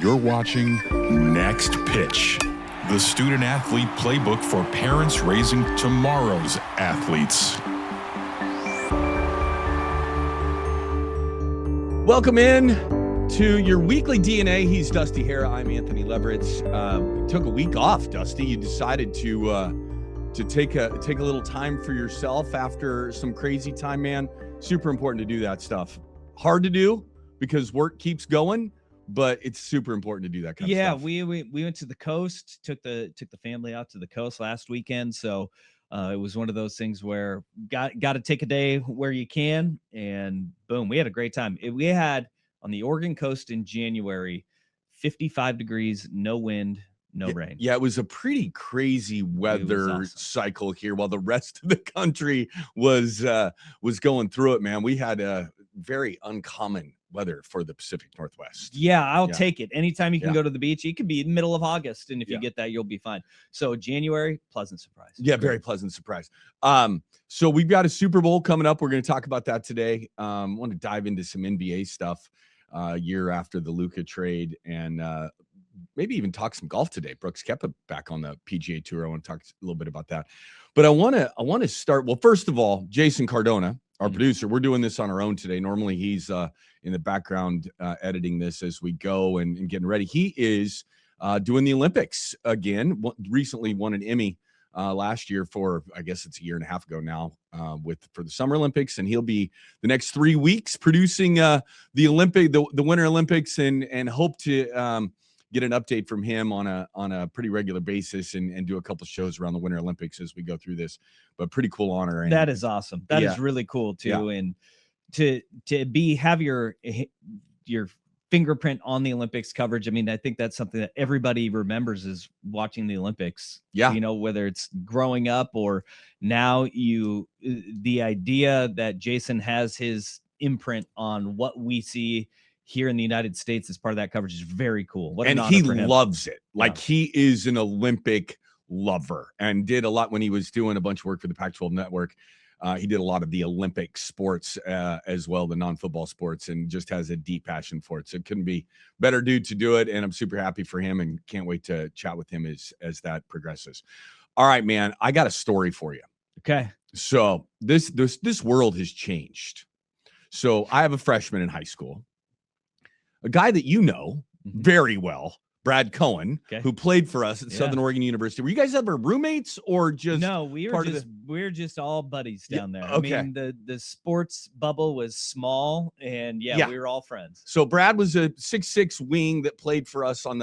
You're watching Next Pitch, the student-athlete playbook for parents raising tomorrow's athletes. Welcome in to your weekly D&A. He's Dusty Hara. I'm Anthony Leveretz. Took a week off, Dusty. You decided to take a little time for yourself after some crazy time, man. Super important to do that stuff. Hard to do because work keeps going, but it's super important to do that kind of stuff. Yeah, we went to the coast, took the family out to the coast last weekend. So it was one of those things where got to take a day where you can, and boom, we had a great time. We had on the Oregon coast in January, 55 degrees, no wind, no rain. Yeah, it was a pretty crazy weather cycle here while the rest of the country was going through it, man. We had a very uncommon weather for the Pacific Northwest. Yeah, I'll take it. Anytime you can go to the beach, it could be middle of August, and if you get that, you'll be fine. So January, pleasant surprise. Yeah, very pleasant surprise. So we've got a Super Bowl coming up. We're going to talk about that today. I want to dive into some NBA stuff year after the Luka trade, and maybe even talk some golf today. Brooks Koepka back on the PGA Tour. I want to talk a little bit about that. But I want to start. Well, first of all, Jason Cardona, our producer, we're doing this on our own today. Normally he's in the background editing this as we go and getting ready. He is doing the Olympics again. Recently won an Emmy last year for, I guess it's a year and a half ago now, for the Summer Olympics, and he'll be the next 3 weeks producing the Winter Olympics, and hope to get an update from him on a pretty regular basis and do a couple shows around the Winter Olympics as we go through this. But pretty cool honor. And that is awesome. That is really cool too. Yeah. And to have your fingerprint on the Olympics coverage. I mean, I think that's something that everybody remembers is watching the Olympics. Yeah. You know, whether it's growing up or now, the idea that Jason has his imprint on what we see here in the United States as part of that coverage is very cool. What an honor he for him. Loves it. Like he is an Olympic lover and did a lot when he was doing a bunch of work for the Pac-12 network. He did a lot of the Olympic sports as well, the non-football sports, and just has a deep passion for it. So it couldn't be better dude to do it. And I'm super happy for him and can't wait to chat with him as that progresses. All right, man, I got a story for you. Okay. So this world has changed. So I have a freshman in high school, a guy that you know very well, Brad Cohen, who played for us at Southern Oregon University. Were you guys ever roommates or just no? We were just all buddies down there. Okay. I mean, the sports bubble was small, and we were all friends. So Brad was a 6'6" wing that played for us on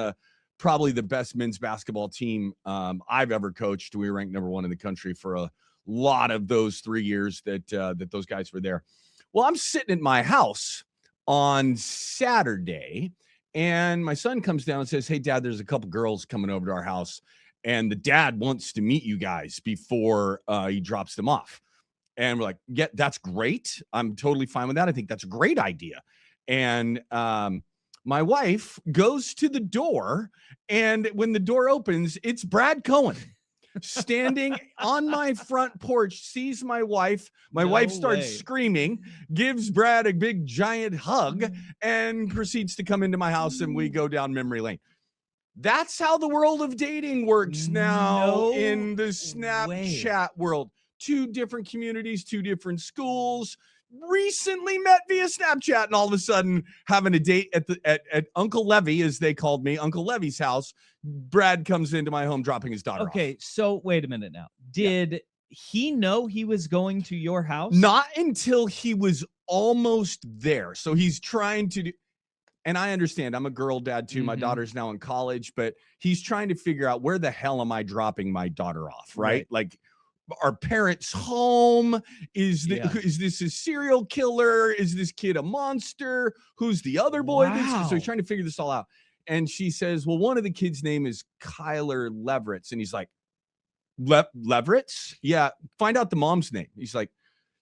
probably the best men's basketball team I've ever coached. We were ranked number 1 in the country for a lot of those 3 years that those guys were there. Well, I'm sitting at my house on Saturday, and my son comes down and says, "Hey, Dad, there's a couple girls coming over to our house, and the dad wants to meet you guys before he drops them off." And we're like, "Yeah, that's great. I'm totally fine with that. I think that's a great idea." And my wife goes to the door, and when the door opens, it's Brad Cohen standing on my front porch, sees my wife. My wife starts screaming, gives Brad a big giant hug, and proceeds to come into my house, and we go down memory lane. That's how the world of dating works now in the Snapchat world. 2 different communities, 2 different schools, recently met via Snapchat, and all of a sudden having a date at Uncle Levy, as they called me, Uncle Levy's house. Brad comes into my home dropping his daughter off. Okay, so wait a minute now. Did he know he was going to your house? Not until he was almost there. So he's trying to do, and I understand, I'm a girl dad too. My daughter's now in college, but he's trying to figure out, where the hell am I dropping my daughter off, right? Like, our parents' home? Is this a serial killer? Is this kid a monster? Who's the other boy? Wow. So he's trying to figure this all out. And she says, "Well, one of the kids' name is Kyler Leveretz." And he's like, Leveretz? Yeah, find out the mom's name. He's like,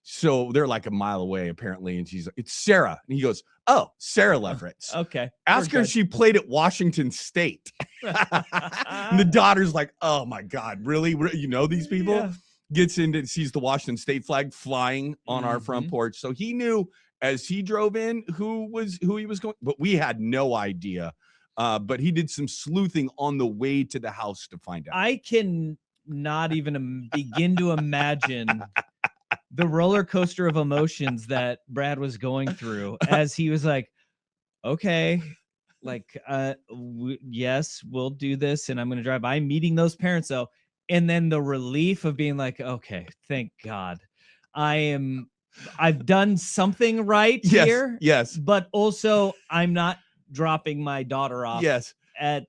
so they're like a mile away apparently. And she's like, "It's Sarah." And he goes, "Oh, Sarah Leveretz." Okay. Ask her if she played at Washington State. And the daughter's like, "Oh my God, really? You know these people?" Yeah. Gets into, sees the Washington State flag flying on our front porch. So he knew as he drove in who he was going, but we had no idea but he did some sleuthing on the way to the house to find out. I can not even begin to imagine the roller coaster of emotions that Brad was going through as he was like, okay, like, yes, we'll do this. And I'm going to drive by, meeting those parents though. And then the relief of being like, okay, thank God I've done something right here. Yes. But also I'm not dropping my daughter off at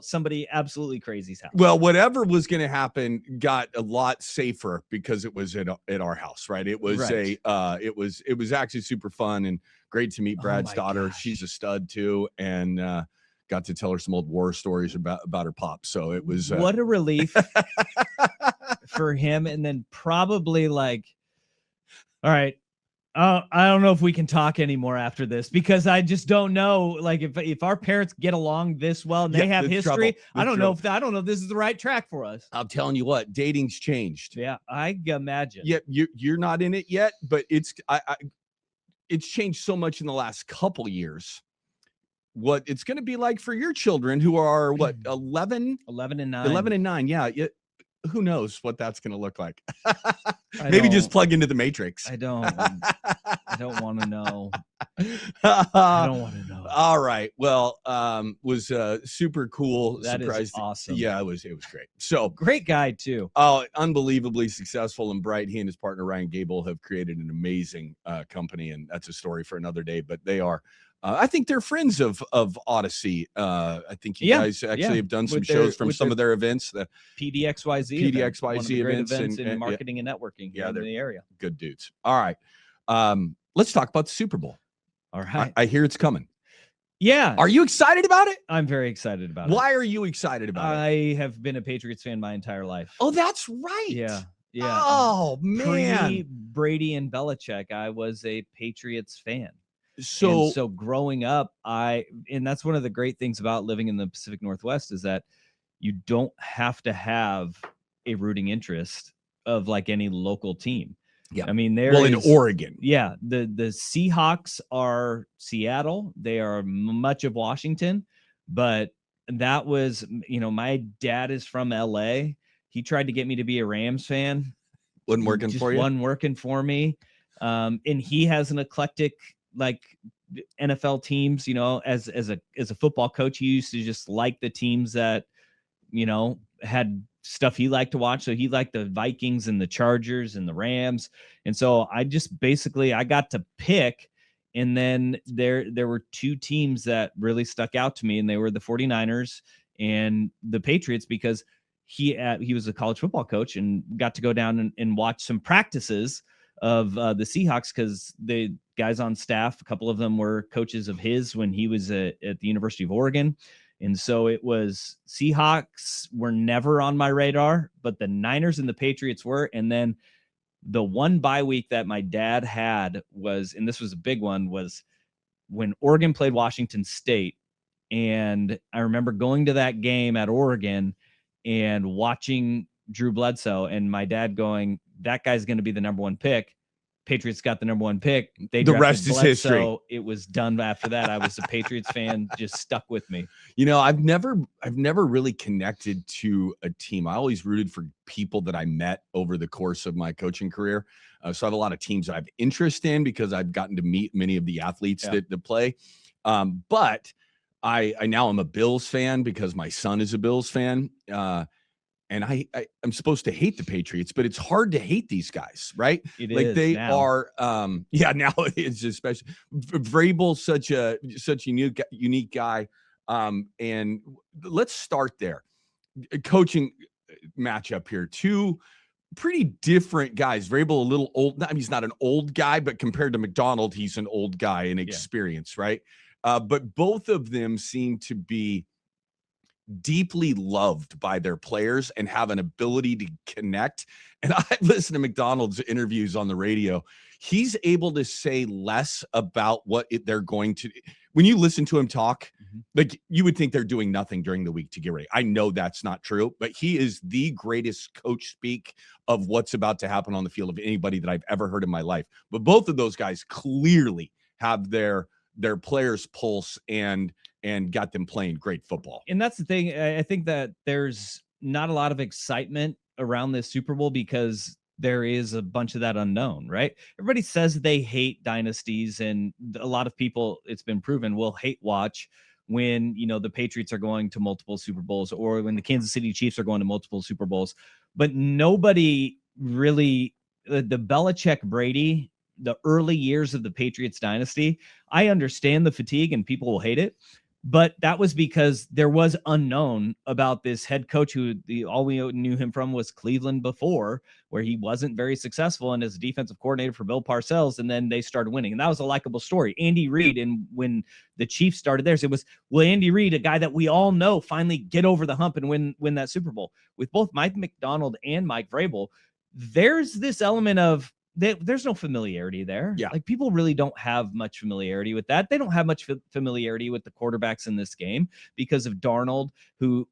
somebody absolutely crazy's house. Well, whatever was going to happen got a lot safer because it was at our house, right? It was it was actually super fun and great to meet Brad's daughter. Gosh. She's a stud too, and got to tell her some old war stories about her pop. So it was what a relief for him. And then probably like, all right, I don't know if we can talk anymore after this, because I just don't know. Like if our parents get along this well and they have history, I don't know if this is the right track for us. I'm telling you what, dating's changed. Yeah, I imagine. Yeah, you're not in it yet, but it's changed so much in the last couple years. What it's going to be like for your children who are 11 and 9. Yeah. Who knows what that's going to look like? Maybe just plug into the Matrix. I don't want to know. I don't want to know. All right. Well, was super cool. That surprised. Is awesome. Yeah, it was great. So great guy too. Oh, unbelievably successful and bright. He and his partner Ryan Gable have created an amazing company, and that's a story for another day. But they are. I think they're friends of Odyssey. I think you guys actually have done some shows from some of their events. The PDXYZ events in marketing and networking in the area. Good dudes. All right. Let's talk about the Super Bowl. All right. I hear it's coming. Yeah. Are you excited about it? I'm very excited about it. Why are you excited about it? I have been a Patriots fan my entire life. Oh, that's right. Yeah. Oh, man. Pre-Brady and Belichick, I was a Patriots fan. So growing up, and that's one of the great things about living in the Pacific Northwest is that you don't have to have a rooting interest of like any local team. Yeah. I mean, in Oregon. Yeah. The Seahawks are Seattle. They are much of Washington, but that was, my dad is from LA. He tried to get me to be a Rams fan. Wasn't working for you? Wasn't working for me. And he has an eclectic, like NFL teams, as a football coach, he used to just like the teams that, had stuff he liked to watch. So he liked the Vikings and the Chargers and the Rams. And so I got to pick. And then there were two teams that really stuck out to me, and they were the 49ers and the Patriots, because he was a college football coach and got to go down and watch some practices of the Seahawks, because the guys on staff, a couple of them were coaches of his when he was at the University of Oregon. And so it was Seahawks were never on my radar, but the Niners and the Patriots were. And then the one bye week that my dad had was, and this was a big one, was when Oregon played Washington State. And I remember going to that game at Oregon and watching Drew Bledsoe, and my dad going, that guy's going to be the number one pick. Patriots got the number one pick. The rest is history. It was done after that. I was a Patriots fan, just stuck with me. I've never really connected to a team. I always rooted for people that I met over the course of my coaching career. So I have a lot of teams that I have interest in because I've gotten to meet many of the athletes that play. But I now am a Bills fan because my son is a Bills fan. And I'm supposed to hate the Patriots, but it's hard to hate these guys, right? They are, now it's especially Vrabel, such a unique guy. And let's start there. Coaching matchup here, two pretty different guys. Vrabel, a little old. I mean, he's not an old guy, but compared to McDonald, he's an old guy in experience, right? But both of them seem to be deeply loved by their players and have an ability to connect. And I listen to McDonald's interviews on the radio. He's able to say less about what they're going to. When you listen to him talk, like you would think they're doing nothing during the week to get ready. I know that's not true, but he is the greatest coach speak of what's about to happen on the field of anybody that I've ever heard in my life. But both of those guys clearly have their their players' pulse and got them playing great football. And that's the thing. I think that there's not a lot of excitement around this Super Bowl because there is a bunch of that unknown, right? Everybody says they hate dynasties, and a lot of people, it's been proven, will hate watch when, you know, the Patriots are going to multiple Super Bowls or when the Kansas City Chiefs are going to multiple Super Bowls. But nobody really, the Belichick Brady, the early years of the Patriots dynasty, I understand the fatigue and people will hate it. But that was because there was unknown about this head coach who all we knew him from was Cleveland before, where he wasn't very successful and as defensive coordinator for Bill Parcells. And then they started winning. And that was a likable story. Andy Reid, and when the Chiefs started theirs, it was, will Andy Reid, a guy that we all know, finally get over the hump and win that Super Bowl? With both Mike McDonald and Mike Vrabel, there's this element of, there's no familiarity there. Yeah. Like, people really don't have much familiarity with that. They don't have much familiarity with the quarterbacks in this game because of Darnold, who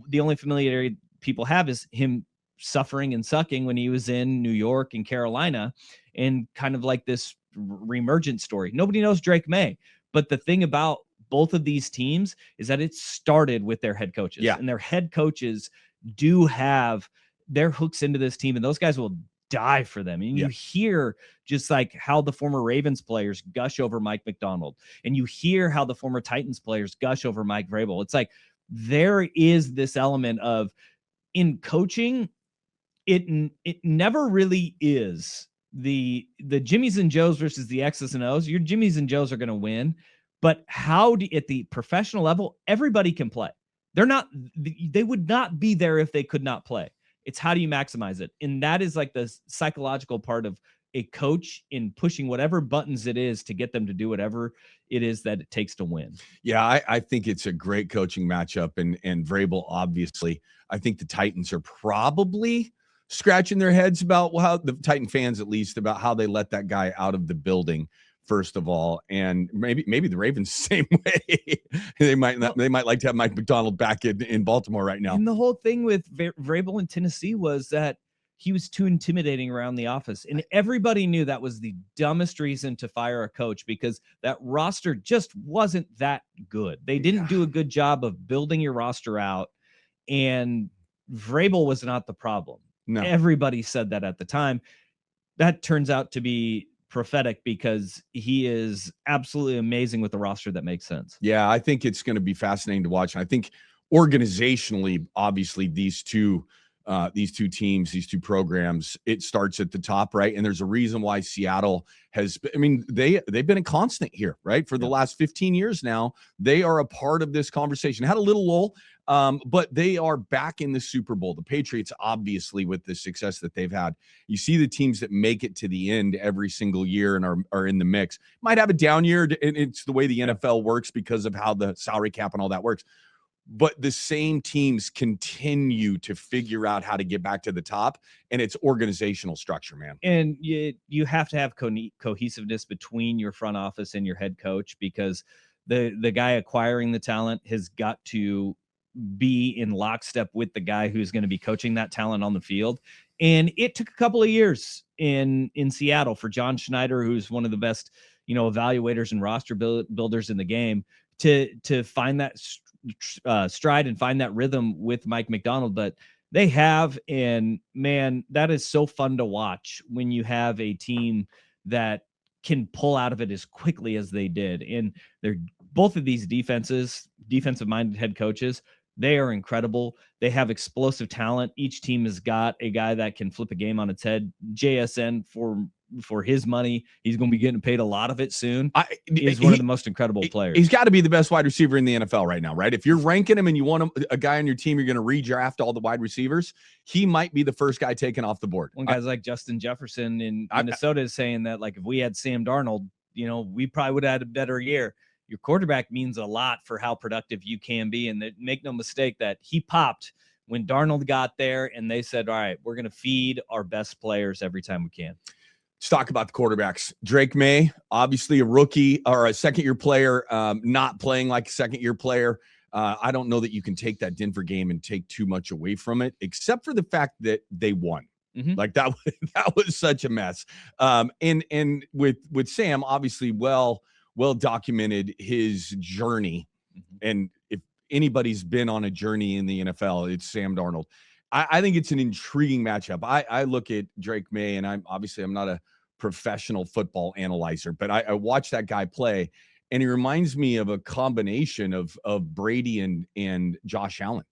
the only familiarity people have is him suffering and sucking when he was in New York and Carolina, and kind of like this reemergent story. Nobody knows Drake May. But the thing about both of these teams is that it started with their head coaches. Yeah. And their head coaches do have their hooks into this team, and those guys will die for them. And you hear just like how the former Ravens players gush over Mike McDonald, and you hear how the former Titans players gush over Mike Vrabel. It's like there is this element of, in coaching, it never really is the Jimmies and Joes versus the X's and O's. Your Jimmies and Joes are going to win, but at the professional level, everybody can play. They would not be there if they could not play. It's how do you maximize it? And that is like the psychological part of a coach in pushing whatever buttons it is to get them to do whatever it is that it takes to win. Yeah, I think it's a great coaching matchup. And Vrabel, obviously, I think the Titans are probably scratching their heads about how the Titan fans, at least, about how they let that guy out of the building, first of all. And maybe the Ravens same way. they might like to have Mike McDonald back in Baltimore right now. And the whole thing with Vrabel in Tennessee was that he was too intimidating around the office. And everybody knew that was the dumbest reason to fire a coach, because that roster just wasn't that good. They didn't do a good job of building your roster out. And Vrabel was not the problem. No. Everybody said that at the time. That turns out to be prophetic, because he is absolutely amazing with the roster that makes sense. Yeah, I think it's going to be fascinating to watch. And I think organizationally, obviously, these two teams, these two programs, it starts at the top, right? And there's a reason why Seattle has, they've been a constant here, right? For the last 15 years now, they are a part of this conversation. Had a little lull, but they are back in the Super Bowl. The Patriots, obviously, with the success that they've had, you see the teams that make it to the end every single year and are in the mix. Might have a down year. It's the way the NFL works because of how the salary cap and all that works. But the same teams continue to figure out how to get back to the top, and it's organizational structure, man. And you have to have cohesiveness between your front office and your head coach, because the guy acquiring the talent has got to be in lockstep with the guy who's going to be coaching that talent on the field. And it took a couple of years in Seattle for John Schneider, who's one of the best, evaluators and roster builders in the game, to find that stride and find that rhythm with Mike McDonald. But they have, and man, that is so fun to watch when you have a team that can pull out of it as quickly as they did. And they're both of these defensive minded head coaches. They are incredible. They have explosive talent. Each team has got a guy that can flip a game on its head. JSN, for his money, he's going to be getting paid a lot of it soon. He's one of the most incredible players. He's got to be the best wide receiver in the NFL right now, right? If you're ranking him and you want a guy on your team, you're going to redraft all the wide receivers, he might be the first guy taken off the board. One guy's like Justin Jefferson in Minnesota is saying that, like, if we had Sam Darnold, we probably would have had a better year. Your quarterback means a lot for how productive you can be. And make no mistake that he popped when Darnold got there, and they said, all right, we're going to feed our best players every time we can. Let's talk about the quarterbacks. Drake May, obviously a rookie or a second-year player, not playing like a second-year player. I don't know that you can take that Denver game and take too much away from it, except for the fact that they won. Mm-hmm. Like that was such a mess. And with Sam, obviously, well well documented his journey. And if anybody's been on a journey in the NFL, it's Sam Darnold. I think it's an intriguing matchup. I look at Drake May, and I'm not a professional football analyzer, but I watch that guy play, and he reminds me of a combination of Brady and Josh Allen.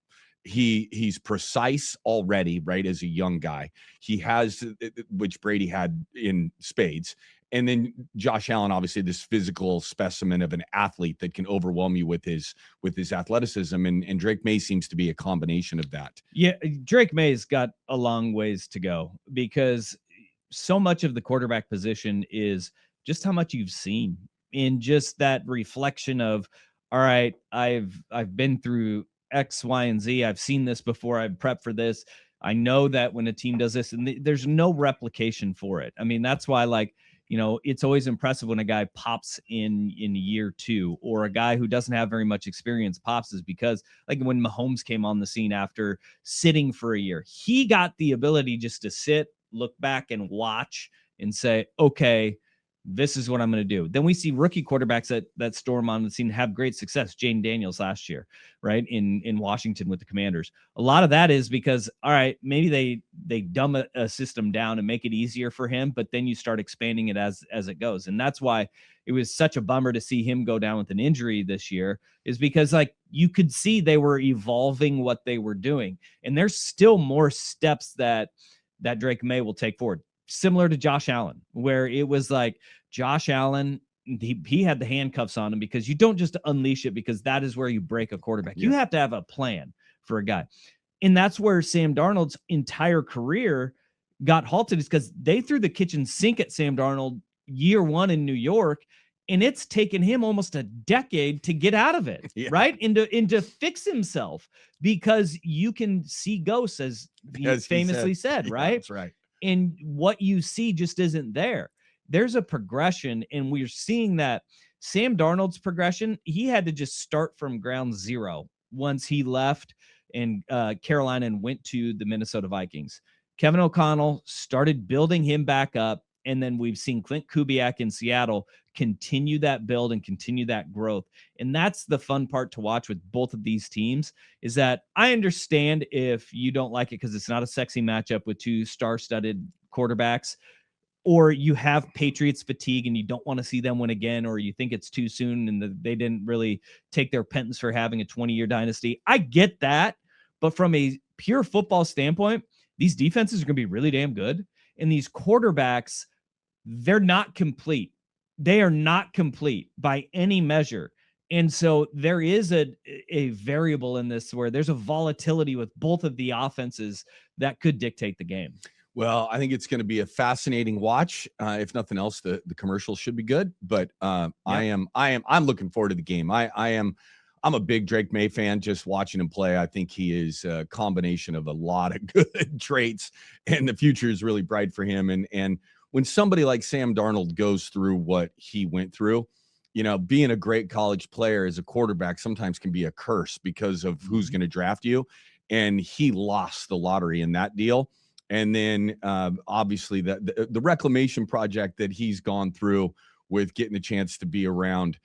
He's precise already, right? As a young guy, he has, which Brady had in spades. And then Josh Allen, obviously this physical specimen of an athlete that can overwhelm you with his athleticism. And Drake May seems to be a combination of that. Yeah. Drake May's got a long ways to go, because so much of the quarterback position is just how much you've seen, in just that reflection of, all right, I've been through X, Y, and Z. I've seen this before. I've prepped for this. I know that when a team does this, and there's no replication for it. I mean, that's why, like, it's always impressive when a guy pops in year 2, or a guy who doesn't have very much experience pops, is because, like, when Mahomes came on the scene after sitting for a year, he got the ability just to sit, look back, and watch and say, okay, this is what I'm going to do. Then we see rookie quarterbacks that storm on the scene have great success. Jane Daniels last year, right, in Washington with the Commanders. A lot of that is because, all right, maybe they dumb a system down and make it easier for him, but then you start expanding it as it goes. And that's why it was such a bummer to see him go down with an injury this year, is because, like, you could see they were evolving what they were doing. And there's still more steps that Drake May will take forward, similar to Josh Allen, where it was like Josh Allen, he had the handcuffs on him, because you don't just unleash it, because that is where you break a quarterback. Yeah. You have to have a plan for a guy. And that's where Sam Darnold's entire career got halted, is because they threw the kitchen sink at Sam Darnold year 1 in New York, and it's taken him almost a decade to get out of it, yeah. Right? And to fix himself, because you can see ghosts, as he famously said, right? Yeah, that's right. And what you see just isn't there. There's a progression, and we're seeing that Sam Darnold's progression, he had to just start from ground zero once he left and Carolina and went to the Minnesota Vikings. Kevin O'Connell started building him back up, and then we've seen Clint Kubiak in Seattle continue that build and continue that growth. And that's the fun part to watch with both of these teams, is that I understand if you don't like it because it's not a sexy matchup with 2 star-studded quarterbacks, or you have Patriots fatigue and you don't want to see them win again, or you think it's too soon and they didn't really take their penance for having a 20-year dynasty. I get that. But from a pure football standpoint, these defenses are going to be really damn good. And these quarterbacks, they're not complete. They are not complete by any measure. And so there is a variable in this where there's a volatility with both of the offenses that could dictate the game. Well, I think it's going to be a fascinating watch. If nothing else, the commercials should be good. But I'm looking forward to the game. I'm a big Drake May fan. Just watching him play, I think he is a combination of a lot of good traits, and the future is really bright for him. And when somebody like Sam Darnold goes through what he went through, being a great college player as a quarterback sometimes can be a curse because of who's going to draft you. And he lost the lottery in that deal. And then obviously the reclamation project that he's gone through with getting the chance to be around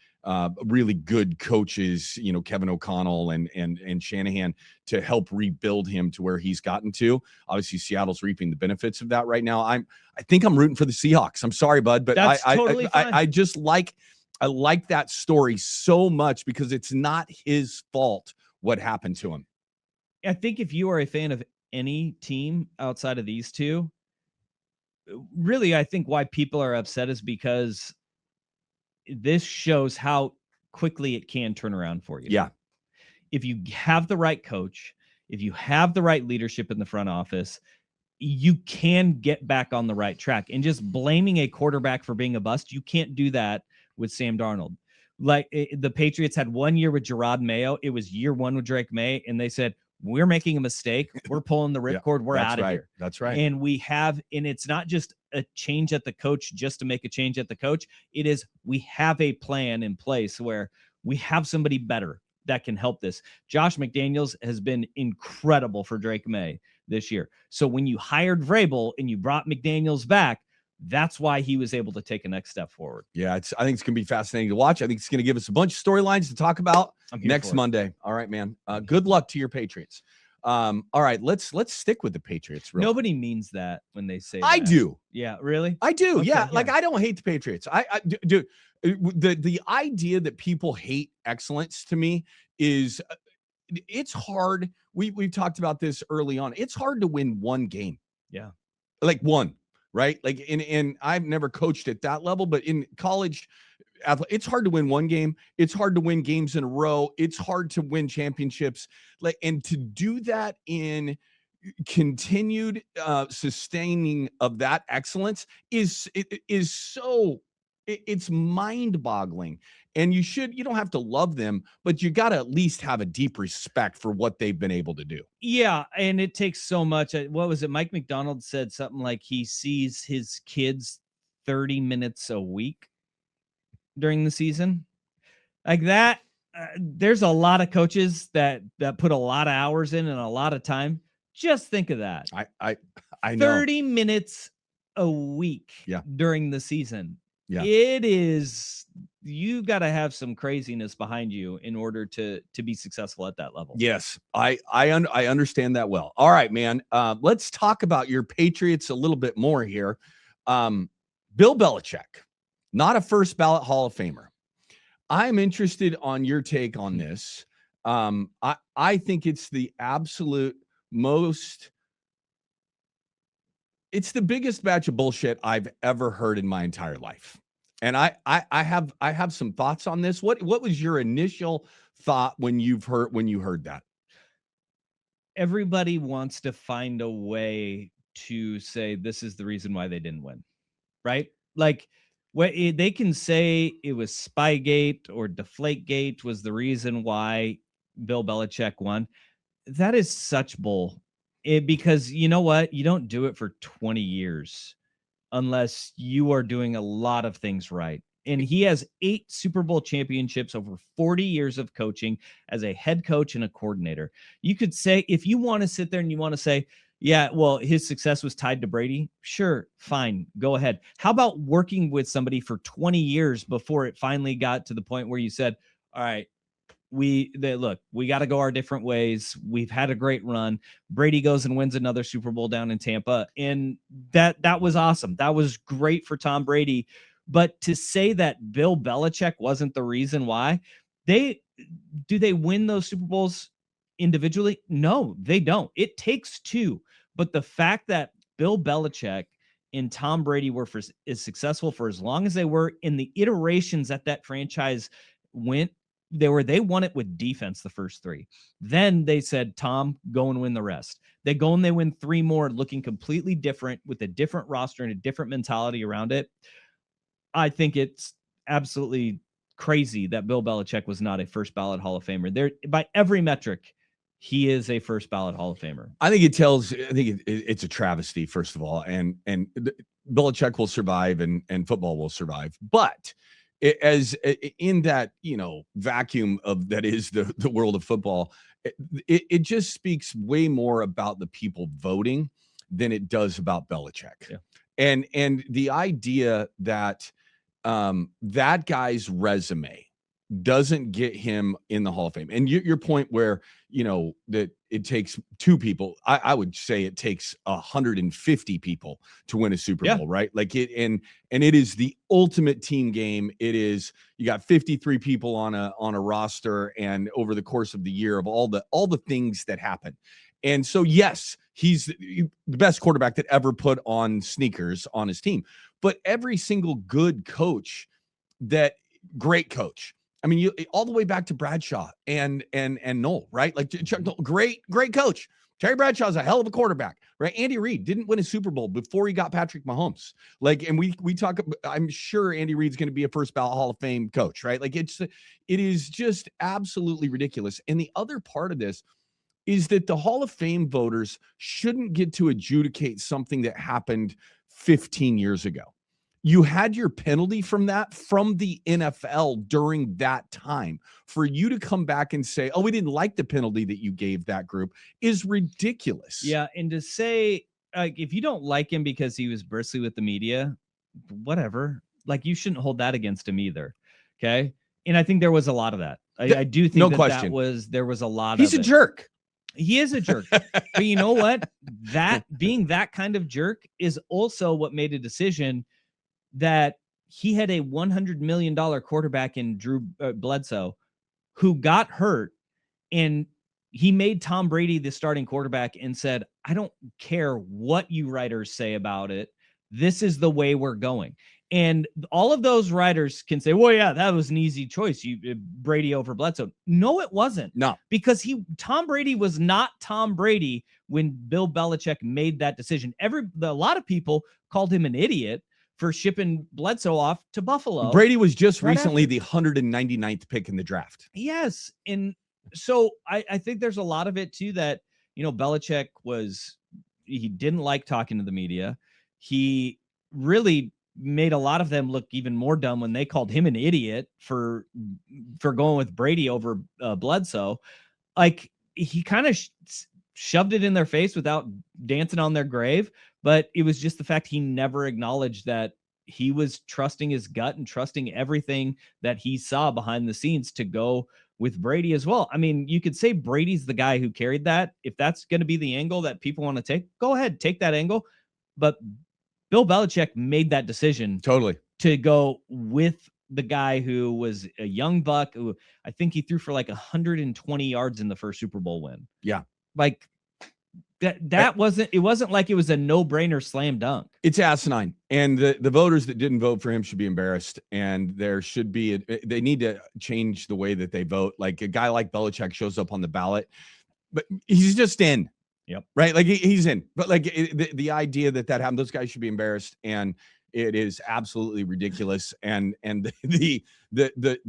really good coaches, Kevin O'Connell and Shanahan, to help rebuild him to where he's gotten to. Obviously, Seattle's reaping the benefits of that right now. I think I'm rooting for the Seahawks. I'm sorry, bud, but that's totally fine. I just like that story so much because it's not his fault what happened to him. I think if you are a fan of any team outside of these two, really, I think why people are upset is because this shows how quickly it can turn around for you. Yeah. If you have the right coach, if you have the right leadership in the front office, you can get back on the right track. And just blaming a quarterback for being a bust, you can't do that with Sam Darnold. Like the Patriots had 1 year with Gerard Mayo. It was year 1 with Drake May. And they said, we're making a mistake. We're pulling the ripcord. We're out of here. That's right. And it's not just a change at the coach just to make a change at the coach. It is, we have a plan in place where we have somebody better that can help this. Josh McDaniels has been incredible for Drake May this year. So when you hired Vrabel and you brought McDaniels back, That's why he was able to take a next step forward. Yeah, I think it's going to be fascinating to watch. I think it's going to give us a bunch of storylines to talk about next Monday. All right, man. Good luck to your Patriots. All right, let's stick with the Patriots. Nobody means that when they say I that. do. Yeah, really? I do. Okay, yeah. Like, I don't hate the Patriots. I do. The idea that people hate excellence to me is it's hard. We've talked about this early on. It's hard to win one game. Yeah. Like one, right? Like, and I've never coached at that level, but in college, it's hard to win one game. It's hard to win games in a row. It's hard to win championships. Like, and to do that in continued sustaining of that excellence is so it's mind-boggling. And you don't have to love them, but you got to at least have a deep respect for what they've been able to do. Yeah, and it takes so much. What was it? Mike McDonald said something like he sees his kids 30 minutes a week during the season. Like that, there's a lot of coaches that put a lot of hours in and a lot of time. Just think of that. I know. 30 minutes a week during the season. Yeah. It is, you got to have some craziness behind you in order to be successful at that level. Yes, I understand that well. All right, man. Let's talk about your Patriots a little bit more here. Bill Belichick, not a first ballot Hall of Famer. I'm interested on your take on this. I think it's the absolute most. It's the biggest batch of bullshit I've ever heard in my entire life. And I have some thoughts on this. What was your initial thought when you heard that? Everybody wants to find a way to say this is the reason why they didn't win, right? Like they can say it was Spygate or Deflategate was the reason why Bill Belichick won. That is such bull. Because you know what? You don't do it for 20 years unless you are doing a lot of things right. And he has 8 Super Bowl championships over 40 years of coaching as a head coach and a coordinator. You could say, if you want to sit there and you want to say, yeah, well, his success was tied to Brady. Sure, fine, go ahead. How about working with somebody for 20 years before it finally got to the point where you said, all right, we got to go our different ways. We've had a great run. Brady goes and wins another Super Bowl down in Tampa. And that was awesome. That was great for Tom Brady. But to say that Bill Belichick wasn't the reason why, they win those Super Bowls individually? No, they don't. It takes 2. But the fact that Bill Belichick and Tom Brady were as successful for as long as they were in the iterations that franchise went, they won it with defense the first 3. Then they said, Tom, go and win the rest. They go and they win 3 more looking completely different with a different roster and a different mentality around it. I think it's absolutely crazy that Bill Belichick was not a first ballot Hall of Famer. There, by every metric, he is a first ballot Hall of Famer. I think it's a travesty, first of all, and Belichick will survive and football will survive. But as in that, vacuum of that is the world of football, it just speaks way more about the people voting than it does about Belichick. Yeah. And the idea that that guy's resume doesn't get him in the Hall of Fame. And your point where, that it takes 2 people, I would say it takes 150 people to win a Super Bowl, right? Like and it is the ultimate team game. It is, you got 53 people on a roster, and over the course of the year of all the things that happen. And so, yes, he's the best quarterback that ever put on sneakers on his team. But every single good coach, great coach, I mean, all the way back to Bradshaw and Noel, right? Like Chuck Noll, great coach. Terry Bradshaw's a hell of a quarterback, right? Andy Reid didn't win a Super Bowl before he got Patrick Mahomes. Like, and we talk, I'm sure Andy Reid's going to be a first ballot Hall of Fame coach, right? Like it is just absolutely ridiculous. And the other part of this is that the Hall of Fame voters shouldn't get to adjudicate something that happened 15 years ago. You had your penalty from the NFL during that time. For you to come back and say, oh, we didn't like the penalty that you gave that group is ridiculous. Yeah. And to say, if you don't like him because he was bristly with the media, whatever. Like, you shouldn't hold that against him either. Okay. And I think there was a lot of that. I do think no that question. there was a lot He's of a it. jerk. He is a jerk. But you know what? That being that kind of jerk is also what made a decision that he had a $100 million quarterback in Drew Bledsoe who got hurt, and he made Tom Brady the starting quarterback and said, I don't care what you writers say about it. This is the way we're going. And all of those writers can say, well, yeah, that was an easy choice. Brady over Bledsoe. No, it wasn't. No, because Tom Brady was not Tom Brady when Bill Belichick made that decision. A lot of people called him an idiot for shipping Bledsoe off to Buffalo. Brady was just recently the 199th pick in the draft. Yes. And so I think there's a lot of it too that, Belichick he didn't like talking to the media. He really made a lot of them look even more dumb when they called him an idiot for going with Brady over Bledsoe. Like, he kind of shoved it in their face without dancing on their grave. But it was just the fact he never acknowledged that he was trusting his gut and trusting everything that he saw behind the scenes to go with Brady as well. I mean, you could say Brady's the guy who carried that. If that's going to be the angle that people want to take, go ahead, take that angle. But Bill Belichick made that decision totally to go with the guy who was a young buck who I think he threw for like 120 yards in the first Super Bowl win. Yeah. Like, it wasn't like it was a no-brainer slam dunk. It's asinine. And the voters that didn't vote for him should be embarrassed. And there should be they need to change the way that they vote. Like, a guy like Belichick shows up on the ballot, but he's just in. Yep. Right. Like, he's in. But like, the idea that happened, those guys should be embarrassed. And it is absolutely ridiculous. And the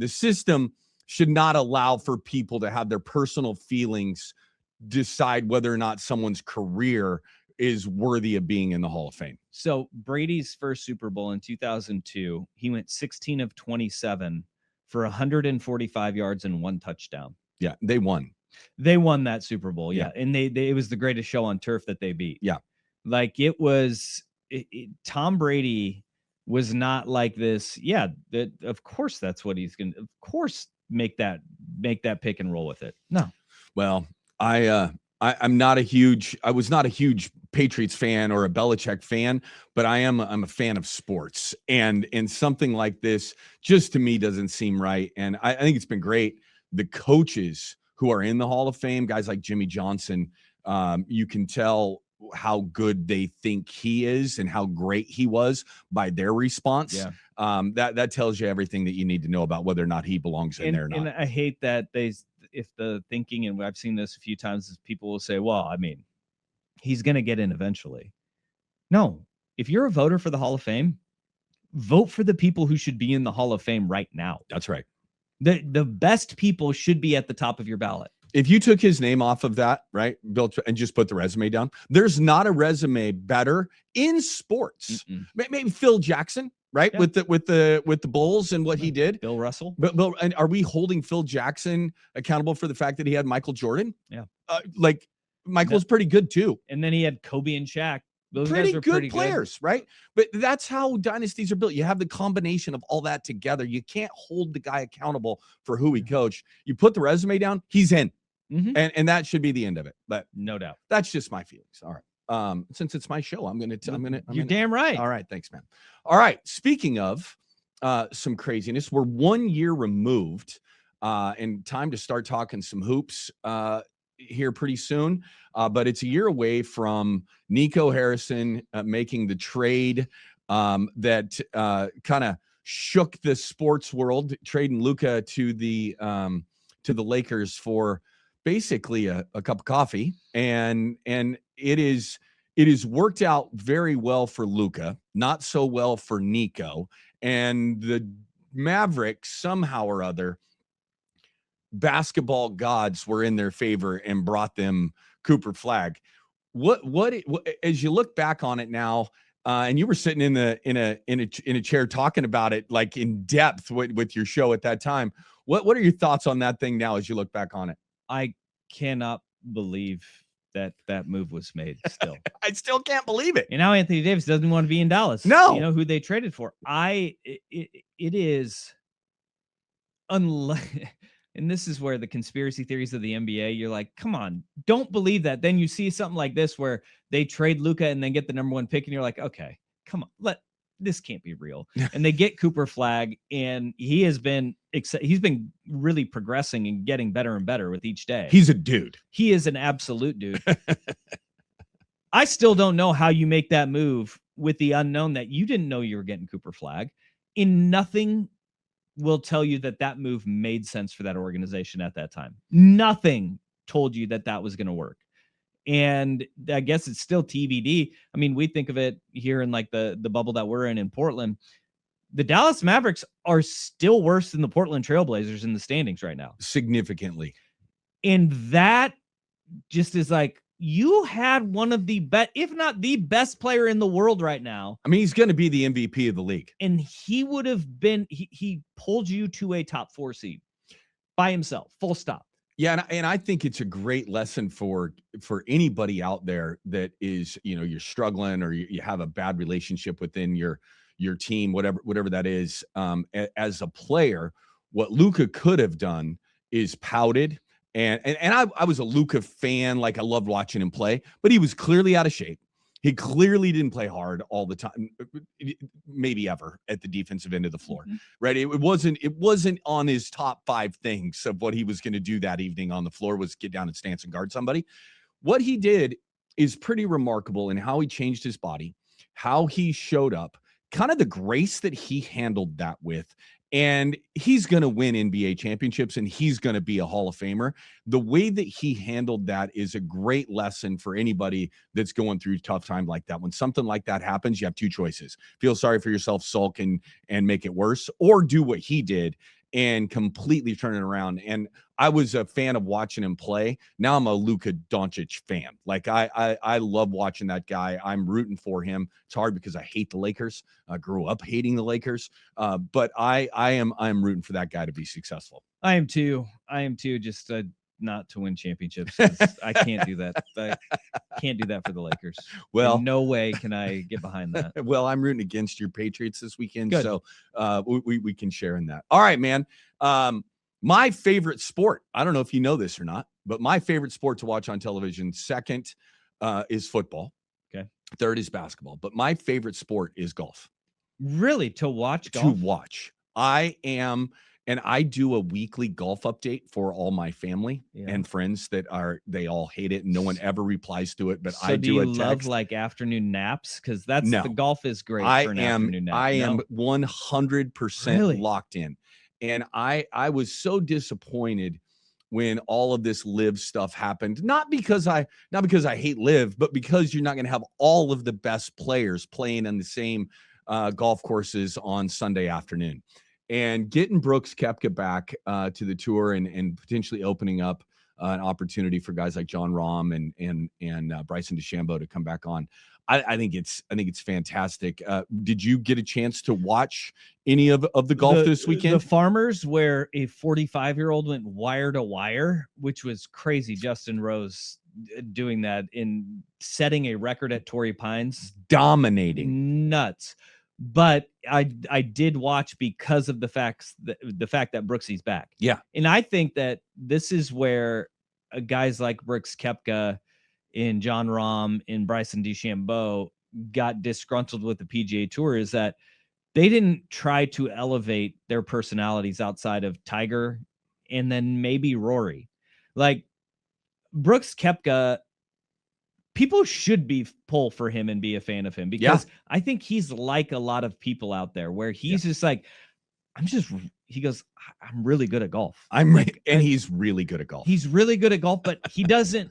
system should not allow for people to have their personal feelings decide whether or not someone's career is worthy of being in the Hall of Fame. So Brady's first Super Bowl in 2002, he went 16 of 27 for 145 yards and 1 touchdown. Yeah, they won. They won that Super Bowl. Yeah. And it was the greatest show on turf that they beat. Yeah. Like, it was Tom Brady was not like this. Yeah. Of course, that's what he's going to, of course, make that pick and roll with it. No. Well, I was not a huge Patriots fan or a Belichick fan, but I'm a fan of sports, and something like this just to me doesn't seem right. And I think it's been great. The coaches who are in the Hall of Fame, guys like Jimmy Johnson, you can tell how good they think he is and how great he was by their response. Yeah. That tells you everything that you need to know about whether or not he belongs in there or not. And I hate that if the thinking, and I've seen this a few times, is people will say, well, I mean, he's going to get in eventually. No, if you're a voter for the Hall of Fame, vote for the people who should be in the Hall of Fame right now. That's right. The best people should be at the top of your ballot. If you took his name off of that, right, Bill, and just put the resume down, there's not a resume better in sports. Maybe Phil Jackson, right, yeah, with the Bulls and what he did. Bill Russell. But and are we holding Phil Jackson accountable for the fact that he had Michael Jordan? Yeah, like, Michael's pretty good too. And then he had Kobe and Shaq. Those pretty guys are good pretty players, good. Right? But that's how dynasties are built. You have the combination of all that together. You can't hold the guy accountable for who he coached. You put the resume down, he's in. And that should be the end of it. But no doubt. That's just my feelings. All right. Since it's my show, You're damn right. All right. Thanks, man. All right. Speaking of some craziness, we're 1 year removed and time to start talking some hoops here pretty soon. But it's a year away from Nico Harrison making the trade that kind of shook the sports world, trading Luka to the Lakers for basically a cup of coffee. And it is worked out very well for Luka, not so well for Nico. And the Mavericks, somehow or other, basketball gods were in their favor and brought them Cooper Flagg. What as you look back on it now, and you were sitting in a chair talking about it like in depth with your show at that time. What are your thoughts on that thing now as you look back on it? I cannot believe that move was made still. I still can't believe it. And now Anthony Davis doesn't want to be in Dallas. No. You know who they traded for? It is unless, and this is where the conspiracy theories of the NBA, you're like, come on, don't believe that. Then you see something like this where they trade Luka and then get the number 1 pick, and you're like, okay, come on, this can't be real. And they get Cooper Flagg, and he's been really progressing and getting better and better with each day. He's a dude. He is an absolute dude. I still don't know how you make that move with the unknown that you didn't know you were getting Cooper Flagg. In nothing will tell you that move made sense for that organization at that time. Nothing told you that was going to work. And I guess it's still TBD. I mean, we think of it here in like the bubble that we're in Portland. The Dallas Mavericks are still worse than the Portland Trailblazers in the standings right now. Significantly. And that just is like, you had one of the best, if not the best player in the world right now. I mean, he's going to be the MVP of the league. And he would have been, he pulled you to a top 4 seed by himself, full stop. Yeah, and I think it's a great lesson for anybody out there that is, you're struggling or you have a bad relationship within your team, whatever that is. As a player, what Luka could have done is pouted. And I was a Luka fan. Like, I loved watching him play, but he was clearly out of shape. He clearly didn't play hard all the time, maybe ever at the defensive end of the floor, right? It wasn't on his top 5 things of what he was going to do that evening on the floor was get down and stance and guard somebody. What he did is pretty remarkable in how he changed his body, how he showed up, kind of the grace that he handled that with. And he's going to win NBA championships, and he's going to be a Hall of Famer. The way that he handled that is a great lesson for anybody that's going through a tough time like that. When something like that happens, you have 2 choices. Feel sorry for yourself, sulk, and make it worse, or do what he did and completely turn it around. And I was a fan of watching him play. Now I'm a Luka Doncic fan. Like, I love watching that guy. I'm rooting for him. It's hard because I hate the Lakers. I grew up hating the Lakers. But I'm rooting for that guy to be successful. I am too. Just not to win championships. I can't do that. I can't do that for the Lakers. Well, in no way can I get behind that. Well, I'm rooting against your Patriots this weekend. Good. So we can share in that. All right, man. My favorite sport, I don't know if you know this or not, but my favorite sport to watch on television, second is football. Okay. Third is basketball. But my favorite sport is golf. Really? To watch golf? To watch. And I do a weekly golf update for all my family and friends they all hate it and no one ever replies to it. But so I do a text. Love like afternoon naps? Because the golf is great for an afternoon nap. I am 100% locked in. And I was so disappointed when all of this live stuff happened. Not because I hate live, but because you're not going to have all of the best players playing on the same golf courses on Sunday afternoon. And getting Brooks Koepka back to the tour and potentially opening up an opportunity for guys like John Rahm and Bryson DeChambeau to come back on. I think it's fantastic. Did you get a chance to watch any of the golf this weekend? The Farmers, where a 45-year-old went wire to wire, which was crazy. Justin Rose doing that in setting a record at Torrey Pines, dominating, nuts. But I did watch because of the fact that Brooksy's back. Yeah. And I think that this is where guys like Brooks Koepka and John Rahm and Bryson DeChambeau got disgruntled with the PGA Tour, is that they didn't try to elevate their personalities outside of Tiger and then maybe Rory. Like Brooks Koepka, people should pull for him and be a fan of him, because I think he's like a lot of people out there where he's just like, he goes, I'm really good at golf. And he's really good at golf. He's really good at golf, but he doesn't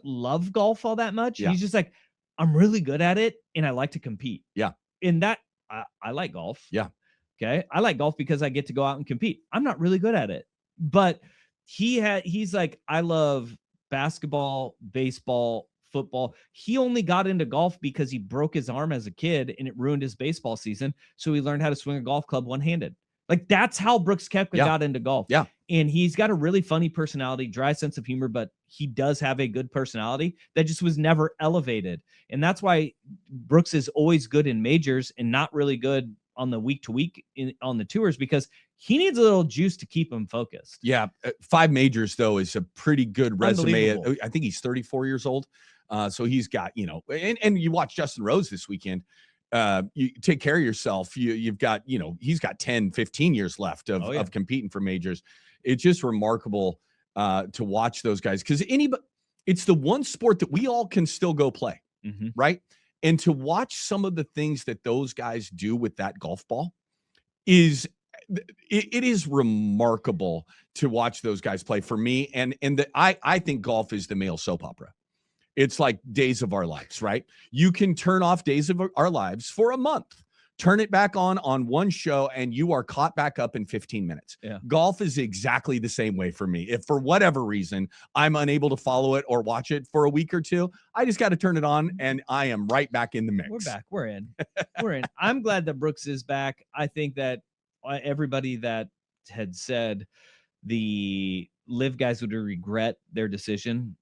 love golf all that much. Yeah. He's just like, I'm really good at it and I like to compete. Yeah. In that, I like golf. Yeah. Okay. I like golf because I get to go out and compete. I'm not really good at it, but he's like, I love basketball, baseball, football. He only got into golf because he broke his arm as a kid and it ruined his baseball season. So he learned how to swing a golf club one-handed. Like that's how Brooks Koepka Yeah. got into golf. Yeah. And he's got a really funny personality, dry sense of humor, but he does have a good personality that just was never elevated. And that's why Brooks is always good in majors and not really good on the week to week on the tours, because he needs a little juice to keep him focused. Yeah. 5 majors, though, is a pretty good resume. Unbelievable. I think he's 34 years old. So he's got, and you watch Justin Rose this weekend. You take care of yourself. You've got, he's got 10, 15 years left of competing for majors. It's just remarkable to watch those guys, because it's the one sport that we all can still go play, right? And to watch some of the things that those guys do with that golf ball it is remarkable to watch those guys play for me. And I think golf is the male soap opera. It's like Days of Our Lives, right? You can turn off Days of Our Lives for a month, turn it back on one show, and you are caught back up in 15 minutes. Yeah. Golf is exactly the same way for me. If for whatever reason I'm unable to follow it or watch it for a week or two, I just got to turn it on and I am right back in the mix. We're back. We're in. We're in. I'm glad that Brooks is back. I think that everybody that had said the live guys would regret their decision,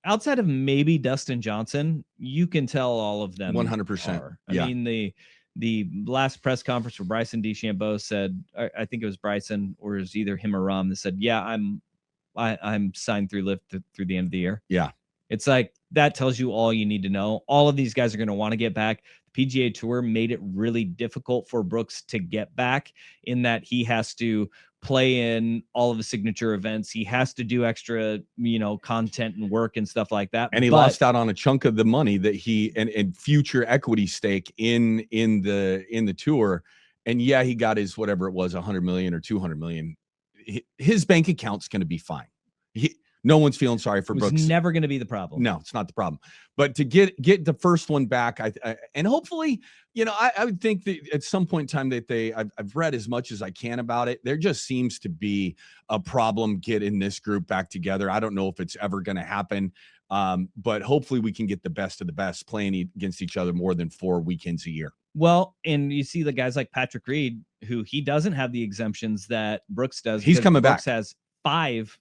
outside of maybe Dustin Johnson, you can tell all of them 100%. I mean, the last press conference where Bryson DeChambeau said, I think it was Bryson, or it was either him or Rom, that said, yeah, I'm signed through live through the end of the year. Yeah. It's like, that tells you all you need to know. All of these guys are going to want to get back. The PGA Tour made it really difficult for Brooks to get back, in that he has to play in all of the signature events. He has to do extra, content and work and stuff like that. And he lost out on a chunk of the money that he and future equity stake in the tour. And yeah, he got his, whatever it was, 100 million or 200 million. His bank account's going to be fine. No one's feeling sorry for Brooks. It's never going to be the problem. No, it's not the problem. But to get the first one back, and hopefully, I would think that at some point in time that I've read as much as I can about it. There just seems to be a problem getting this group back together. I don't know if it's ever going to happen, but hopefully we can get the best of the best playing against each other more than 4 weekends a year. Well, and you see the guys like Patrick Reed, who he doesn't have the exemptions that Brooks does. He's coming back. Brooks has 5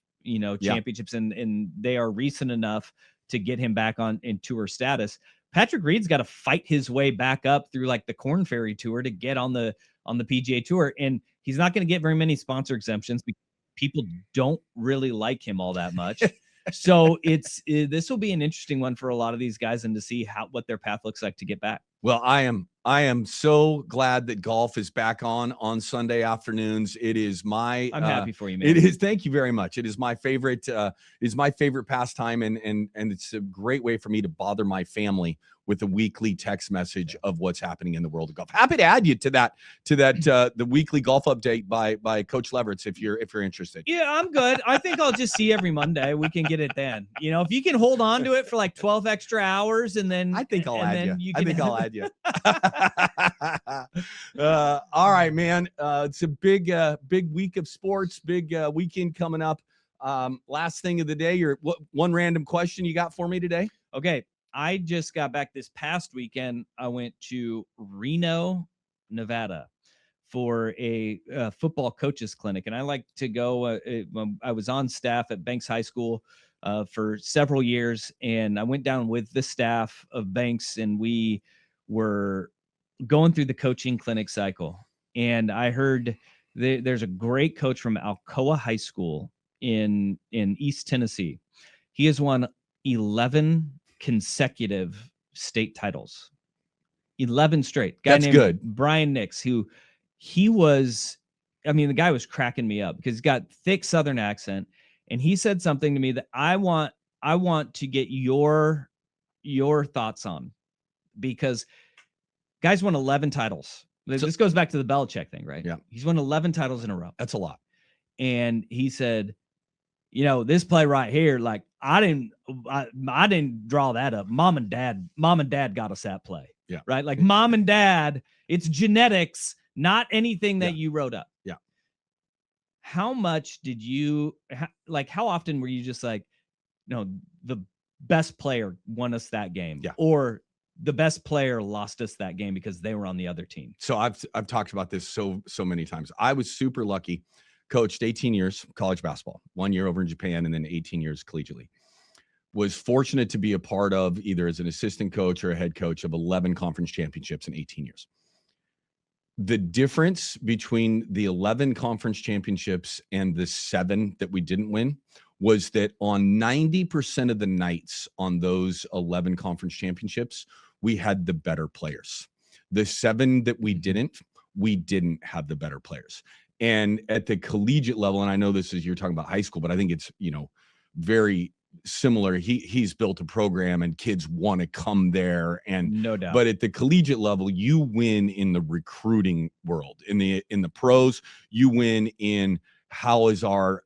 championships, and they are recent enough to get him back in tour status. Patrick Reed's got to fight his way back up through like the Korn Ferry Tour to get on the PGA Tour, and he's not going to get very many sponsor exemptions because people don't really like him all that much. So this will be an interesting one for a lot of these guys, and to see what their path looks like to get back. Well, I am so glad that golf is back on Sunday afternoons. It is my. I'm happy for you, man. It is. Thank you very much. It is my favorite. Pastime, and it's a great way for me to bother my family with a weekly text message of what's happening in the world of golf. Happy to add you to that the weekly golf update by Coach Leverett if you're interested. Yeah, I'm good. I think I'll just see every Monday. We can get it then. If you can hold on to it for like 12 extra hours, and then I think I'll add you. I'll add you. All right, man. It's a big week of sports, big weekend coming up. Last thing of the day, one random question you got for me today? Okay. I just got back this past weekend. I went to Reno, Nevada for a football coaches clinic. And I like to go, I was on staff at Banks High School for several years. And I went down with the staff of Banks, and we were going through the coaching clinic cycle. And I heard there's a great coach from Alcoa High School in East Tennessee. He has won 11 consecutive state titles, 11 straight. Guy That's named good. Brian Nix, the guy was cracking me up because he's got thick Southern accent. And he said something to me that I want to get your thoughts on, because guys won 11 titles. This goes back to the Belichick thing, right? Yeah. He's won 11 titles in a row. That's a lot. And he said, this play right here, like I didn't draw that up. Mom and dad got us that play. Yeah. Right. Like mom and dad, it's genetics, not anything that you wrote up. Yeah. How much did how often were you just like, the best player won us that game? Yeah. Or the best player lost us that game because they were on the other team. So I've talked about this so many times. I was super lucky, coached 18 years college basketball, 1 year over in Japan, and then 18 years collegiately. Was fortunate to be a part of, either as an assistant coach or a head coach, of 11 conference championships in 18 years. The difference between the 11 conference championships and the 7 that we didn't win was that on 90% of the nights on those 11 conference championships, we had the better players. The 7 that we didn't have the better players. And at the collegiate level, and I know this is, you're talking about high school, but I think it's, very similar. He's built a program and kids want to come there, and no doubt. But at the collegiate level, you win in the recruiting world. In the pros, you win in how is our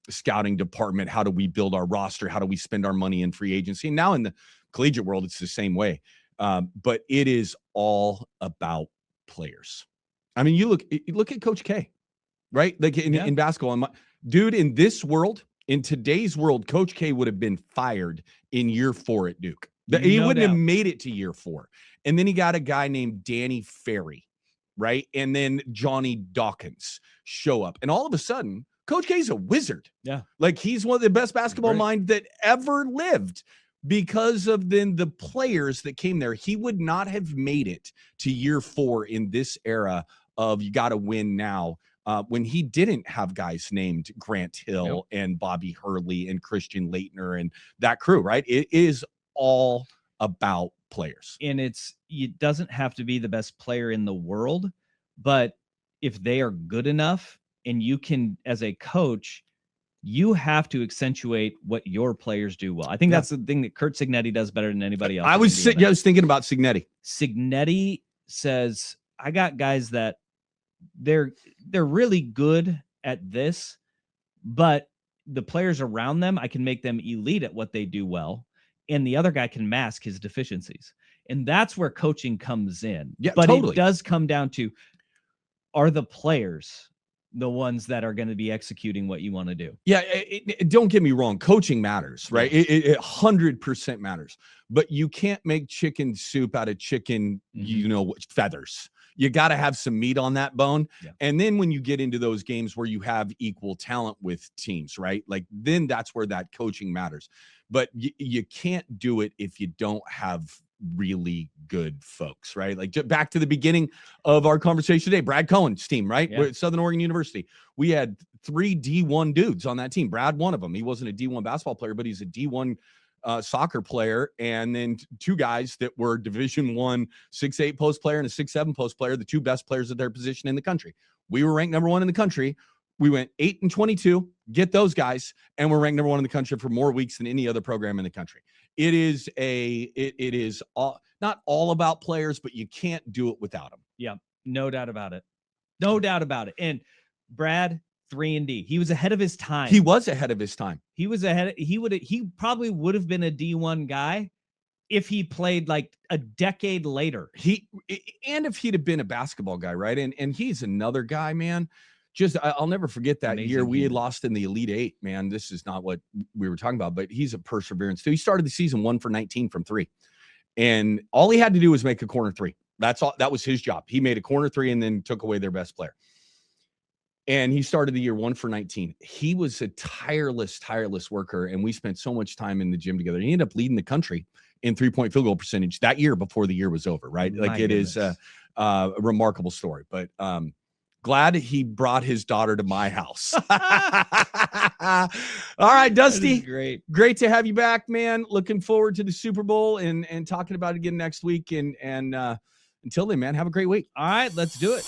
scouting department? How do we build our roster? How do we spend our money in free agency? And now in the collegiate world, it's the same way. But it is all about players. I mean, you look at Coach K, right? Like in basketball, dude, in this world, in today's world, Coach K would have been fired in year 4 at Duke. He wouldn't have made it to year 4. And then he got a guy named Danny Ferry, right? And then Johnny Dawkins show up. And all of a sudden, Coach K's a wizard. Yeah. Like, he's one of the best basketball minds that ever lived because of then the players that came there. He would not have made it to year 4 in this era of you got to win now. When he didn't have guys named Grant Hill and Bobby Hurley and Christian Leitner and that crew, right? It is all about players. And it doesn't have to be the best player in the world, but if they are good enough, and you can, as a coach, you have to accentuate what your players do well. I think that's the thing that Curt Cignetti does better than anybody else. I was thinking about Cignetti. Cignetti says, I got guys that they're really good at this, but the players around them, I can make them elite at what they do well, and the other guy can mask his deficiencies. And that's where coaching comes in. Yeah, but totally. It does come down to, are the players the ones that are going to be executing what you want to do? Yeah, don't get me wrong. Coaching matters, right? It 100% matters. But you can't make chicken soup out of chicken, feathers. You got to have some meat on that bone. Yeah. And then when you get into those games where you have equal talent with teams, right? Like, then that's where that coaching matters. But you can't do it if you don't have really good folks, right? Like, back to the beginning of our conversation today, Brad Cohen's team, right? Yeah. We're at Southern Oregon University. We had 3 D1 dudes on that team. Brad, one of them. He wasn't a D1 basketball player, but he's a D1 soccer player, and then 2 guys that were Division I 6'8" post player and a 6'7" post player, the 2 best players at their position in the country. We were ranked number 1 in the country. We went 8-22, get those guys, and we're ranked number 1 in the country for more weeks than any other program in the country. It is not all about players, but you can't do it without them. Yeah, no doubt about it. No doubt about it. And Brad, 3-and-D. He was ahead of his time. He was ahead of his time. He probably would have been a D1 guy if he played like a decade later. And if he'd have been a basketball guy, right? And he's another guy, man. I'll never forget that year we had lost in the Elite 8, man. This is not what we were talking about, but he's a perseverance too. He started the season 1 for 19 from 3. And all he had to do was make a corner 3. That's all. That was his job. He made a corner 3 and then took away their best player. And he started the year 1 for 19. He was a tireless worker, and we spent so much time in the gym together. He ended up leading the country in 3-point field goal percentage that year before the year was over, right? Like, it is a remarkable story. But glad he brought his daughter to my house. All right, Dusty. Great to have you back, man. Looking forward to the Super Bowl and talking about it again next week. And until then, man, have a great week. All right, let's do it.